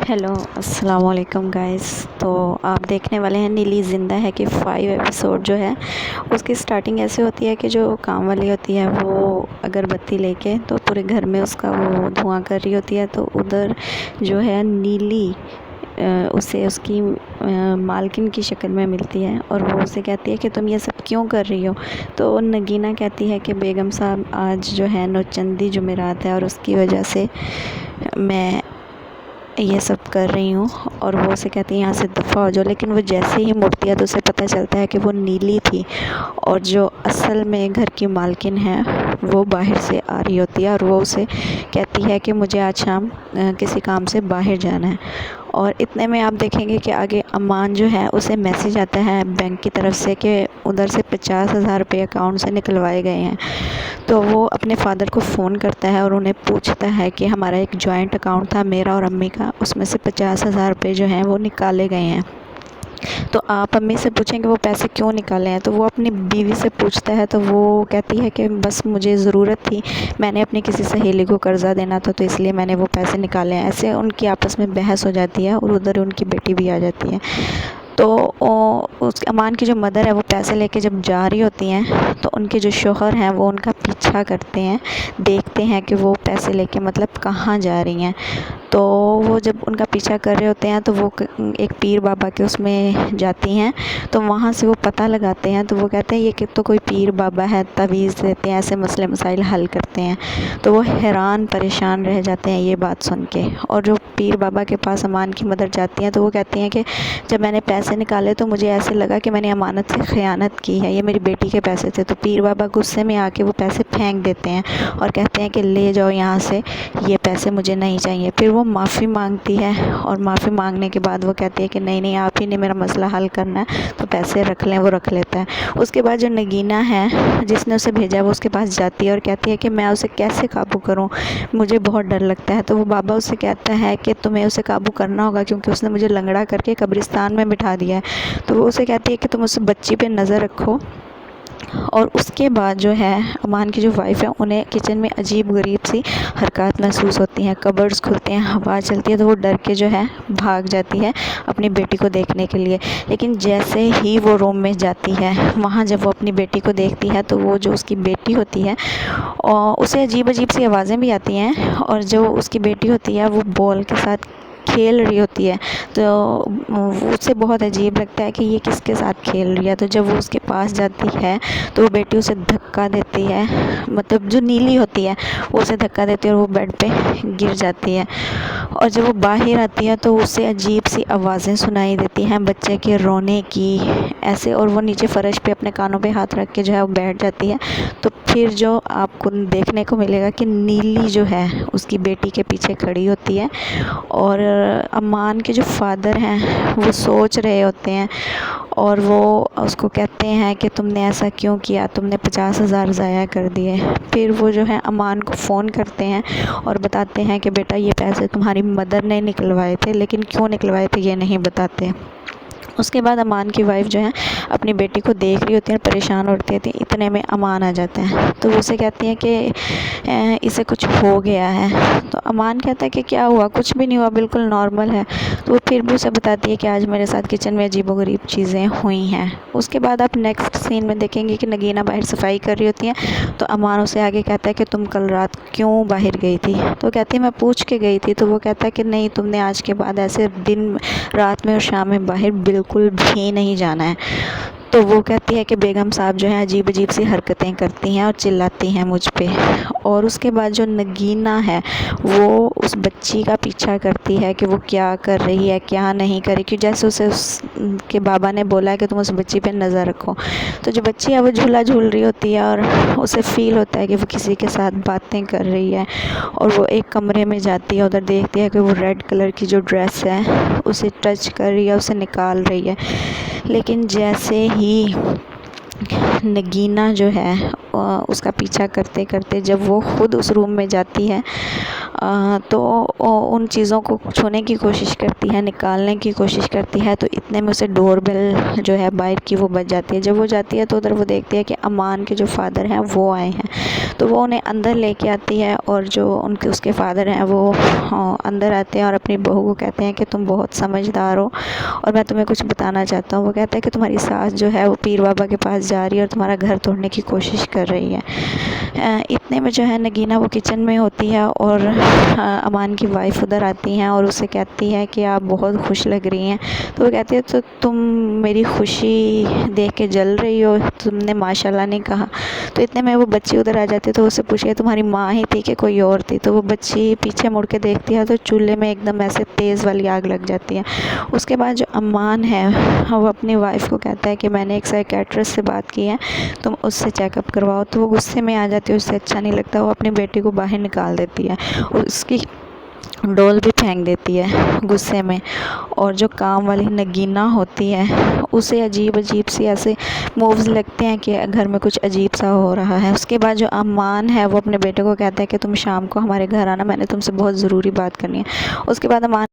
Hello अस्सलाम वालेकुम guys. तो आप देखने वाले हैं नीली ज़िंदा है कि 5 एपिसोड जो है उसकी स्टार्टिंग ऐसे होती है कि जो काम वाली होती है वो अगरबत्ती लेके तो पूरे घर में उसका वो धुआं कर रही होती है। तो उधर जो है नीली उसे उसकी मालकिन की शक्ल में मिलती है और वो उसे कहती है कि तुम ये सब क्यों कर रही हो। तो नगीना कहती है कि बेगम साहब आज जो है नौचंदी जुमेरात है और उसकी वजह से मैं ये सब कर रही हूँ। और वो उसे कहती है यहाँ से दफ़ा हो जाओ। लेकिन वो जैसे ही मुड़ती है तो उसे पता चलता है कि वो नीली थी और जो असल में घर की मालकिन है वो बाहर से आ रही होती है और वो उसे कहती है कि मुझे आज शाम किसी काम से बाहर जाना है। और इतने में आप देखेंगे कि आगे अमान जो है उसे मैसेज आता है बैंक की तरफ से कि उधर से 50,000 रुपये अकाउंट से निकलवाए गए हैं। तो वो अपने फ़ादर को फ़ोन करता है और उन्हें पूछता है कि हमारा एक जॉइंट अकाउंट था मेरा और अम्मी का, उसमें से 50,000 रुपये जो हैं वो निकाले गए हैं। तो आप अम्मी से पूछेंगे वो पैसे क्यों निकाले हैं। तो वो अपनी बीवी से पूछता है तो वो कहती है कि बस मुझे ज़रूरत थी, मैंने अपनी किसी सहेली को कर्ज़ा देना था तो इसलिए मैंने वो पैसे निकाले हैं। ऐसे उनकी आपस में बहस हो जाती है और उधर उनकी बेटी भी आ जाती है। तो उस अमान की जो मदर है वो पैसे लेके जब जा रही होती हैं तो उनके जो शोहर हैं वो उनका पीछा करते हैं, देखते हैं कि वो पैसे लेके मतलब कहाँ जा रही हैं। तो वो जब उनका पीछा कर रहे होते हैं तो वो एक पीर बाबा के उसमें जाती हैं। तो वहाँ से वो पता लगाते हैं तो वो कहते हैं ये कि तो कोई पीर बाबा है, तवीज़ देते हैं, ऐसे मसले मसाइल हल करते हैं। तो वो हैरान परेशान रह जाते हैं ये बात सुन के। और जो पीर बाबा के पास अमान की मदर जाती हैं तो वो कहती हैं कि जब मैंने पैसे निकाले तो मुझे ऐसे लगा कि मैंने अमानत से ख़यानत की है, ये मेरी बेटी के पैसे थे। तो पीर बाबा गुस्से में आके वो पैसे फेंक देते हैं और कहते हैं कि ले जाओ यहाँ से, ये पैसे मुझे नहीं चाहिए। फिर वो माफ़ी मांगती है और माफ़ी मांगने के बाद वो कहती है कि नहीं नहीं, आप ही ने मेरा मसला हल करना है तो पैसे रख लें। वो रख लेता है। उसके बाद जो नगीना है जिसने उसे भेजा है वो उसके पास जाती है और कहती है कि मैं उसे कैसे काबू करूँ, मुझे बहुत डर लगता है। तो वो बाबा उसे कहता है कि तुम्हें उसे काबू करना होगा क्योंकि उसने मुझे लंगड़ा करके कब्रिस्तान में बिठा दिया है। तो वो उसे कहती है कि तुम उस बच्ची पे नज़र रखो। और उसके बाद जो है अमान की जो वाइफ़ है उन्हें किचन में अजीब गरीब सी हरकत महसूस होती हैं, कबर्ड्स खुलते हैं, हवा चलती है। तो वो डर के जो है भाग जाती है अपनी बेटी को देखने के लिए। लेकिन जैसे ही वो रूम में जाती है वहाँ जब वो अपनी बेटी को देखती है तो वो जो उसकी बेटी होती है और उसे अजीब अजीब सी आवाज़ें भी आती हैं और जो उसकी बेटी होती है वो बॉल के साथ खेल रही होती है। तो उसे बहुत अजीब लगता है कि ये किसके साथ खेल रही है। तो जब वो उसके पास जाती है तो वो बेटी उसे धक्का देती है, मतलब जो नीली होती है वो उसे धक्का देती है और वो बेड पे गिर जाती है। और जब वो बाहर आती है तो उसे अजीब सी आवाज़ें सुनाई देती हैं बच्चे के रोने की ऐसे। और वो नीचे फ़र्श पे अपने कानों पे हाथ रख के जो है वो बैठ जाती है। तो फिर जो आपको देखने को मिलेगा कि नीली जो है उसकी बेटी के पीछे खड़ी होती है और अमान के जो फादर हैं वो सोच रहे होते हैं और वो उसको कहते हैं कि तुमने ऐसा क्यों किया, तुमने 50,000 ज़ाया कर दिए। फिर वो जो है अमान को फ़ोन करते हैं और बताते हैं कि बेटा ये पैसे तुम्हारी मदर ने निकलवाए थे, लेकिन क्यों निकलवाए थे ये नहीं बताते। उसके बाद अमान की वाइफ़ जो है अपनी बेटी को देख रही होती है, परेशान होती थी। इतने में अमान आ जाता है तो वो उसे कहती है कि इसे कुछ हो गया है। तो अमान कहता है कि क्या हुआ, कुछ भी नहीं हुआ, बिल्कुल नॉर्मल है। तो वो फिर भी उसे बताती है कि आज मेरे साथ किचन में अजीबोगरीब चीज़ें हुई हैं। उसके बाद आप नेक्स्ट सीन में देखेंगे कि नगीना बाहर सफाई कर रही होती है। तो अमान उसे आगे कहता है कि तुम कल रात क्यों बाहर गई थी। तो कहती है मैं पूछ के गई थी। तो वो कहता है कि नहीं, तुमने आज के बाद ऐसे दिन रात में और शाम में बाहर बिल्कुल भी नहीं जाना है। तो वो कहती है कि बेगम साहब जो है अजीब अजीब सी हरकतें करती हैं और चिल्लाती हैं मुझ पे। और उसके बाद जो नगीना है वो उस बच्ची का पीछा करती है कि वो क्या कर रही है क्या नहीं कर रही, कि जैसे उसे उसके बाबा ने बोला है कि तुम उस बच्ची पे नज़र रखो। तो जो बच्ची है वो झूला झूल रही होती है और उसे फ़ील होता है कि वो किसी के साथ बातें कर रही है। और वो एक कमरे में जाती है, उधर देखती है कि वो रेड कलर की जो ड्रेस है उसे टच कर रही है, उसे निकाल रही है। लेकिन जैसे ही नगीना जो है उसका पीछा करते करते जब वो खुद उस रूम में जाती है तो उन चीज़ों को छूने की कोशिश करती है, निकालने की कोशिश करती है, तो इतने में उसे डोरबेल जो है बाहर की वो बज जाती है। जब वो जाती है तो उधर वो देखती है कि अमान के जो फादर हैं वो आए हैं, तो वो उन्हें अंदर लेके आती है और जो उनके उसके फादर हैं वो अंदर आते हैं और अपनी बहू को कहते हैं कि तुम बहुत समझदार हो और मैं तुम्हें कुछ बताना चाहता हूँ। वो कहता है कि तुम्हारी सास जो है वो पीर बाबा के पास जा रही है और तुम्हारा घर तोड़ने की कोशिश कर रही है। इतने में जो है नगीना वो किचन में होती है और अमान की वाइफ उधर आती हैं और उसे कहती है कि आप बहुत खुश लग रही हैं। तो वो कहती है तो तुम मेरी खुशी देख के जल रही हो, तुमने माशाल्लाह नहीं कहा। तो इतने में वो बच्ची उधर आ जाती है तो उससे पूछे तुम्हारी माँ ही थी कि कोई और थी। तो वो बच्ची पीछे मुड़ के देखती है तो चूल्हे में एकदम ऐसे तेज़ वाली आग लग जाती है। उसके बाद जो अमान है वो अपनी वाइफ को कहता है कि मैंने एक साइकेट्रिस्ट से बात की है, तुम उससे चेकअप करवाओ। तो वो गुस्से में आ जाती है, उससे अच्छा नहीं लगता, वो अपनी बेटी को बाहर निकाल देती है, उसकी डोल भी फेंक देती है गुस्से में। और जो काम वाली नगीना होती है उसे अजीब अजीब सी ऐसे मूव्स लगते हैं कि घर में कुछ अजीब सा हो रहा है। उसके बाद जो अमान है वो अपने बेटे को कहता है कि तुम शाम को हमारे घर आना, मैंने तुमसे बहुत ज़रूरी बात करनी है। उसके बाद अमान